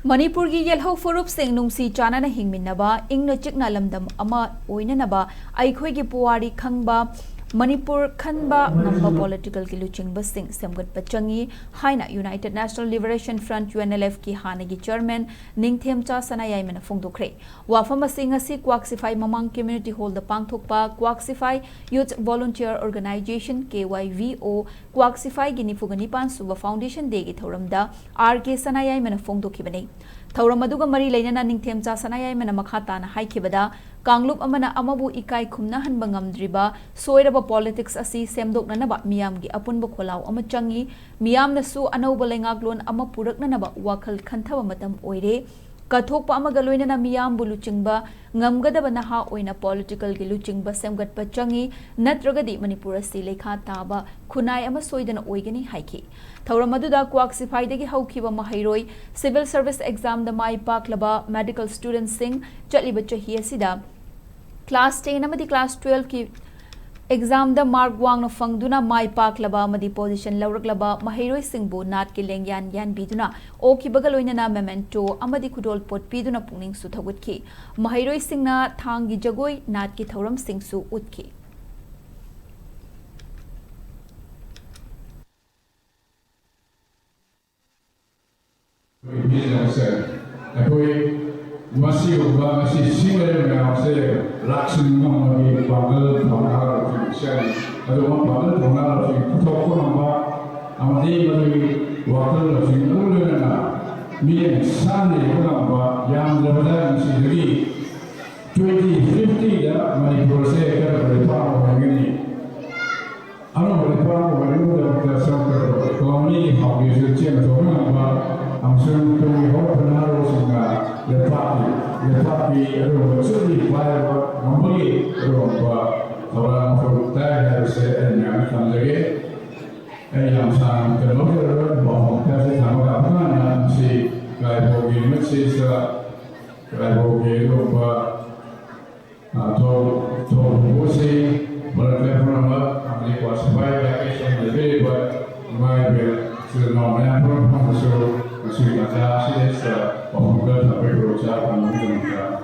Manipur gi yelho furup sing nungsi chana na hingminaba ingna chikna lamdam ama oinanaba aikhoi gi puwari khangba Manipur Khanthaba ngamba political ki luchingba sing semgat pachangi haina United National Liberation Front UNLF ki hanagi chairman Ningthemcha Sanayai mena phongdokre wafam asing asi Quaxify Mamang Community Hall da pangthokpa Quaxify Youth Volunteer Organization KYVO Quaxify gi nifugani pan suba foundation de gi thoramda RK Sanayai mena phongdokhibani thauram aduga mari leinana Ningthemcha Sanayai mena makhatana haikibada Kanglup amana amabu ikai khumna hanba ngamdriba soiraba politics asi semdoknanaba miyamgi apunba kholau ama changi Miyamnasu Anouba Leingaklon ama Puraknaba Wakhal Khanthaba Matam Oire kathokpa amaga loinana miyambu luchingba ngamgadaba naha oina political gi luchingba semgatpa changi natragadi Manipur asi lekha taba khunai ama soidana oigani haiki thauram aduda Quaxify dagi haukiba mahairoi civil service exam da mai paklaba medical students sing chaliba chahi asida class 10 amadi class 12 ki exam da mark wang na fangduna mai paklaba amadi position lawraklaba mahairoi singbu nat ki lengyan yan biduna o ki bagaloina na memento amadi kudol pot piduna pungning su thagutki mahairoi singna thangi jagoi nat ki thauram singsu utki masih ubah masih single dengan saya laksana mengambil banggal banggal fungsi atau banggal banggal fungsi toko nama amadi bagi wakil fungsi ulun na mian sana itu nama yang lebaran masih lagi 2050 dah Manipur saya akan berdepan orang ini anu berdepan orang ini dah sampai kami habis ujian tu nama Amsun kami hormat benar sehingga Lepapi aduh sulit bayar membeli aduh orang produk harus yang lagi yang sangat terlalu bahwa kita sama kapan si kayak bogi masih kayak bogi itu atau bosi berarti apa kami kuasai lagi lebih buat mai sebenarnya pun masih ada sih pembukaan tapi berusaha untuk menjaga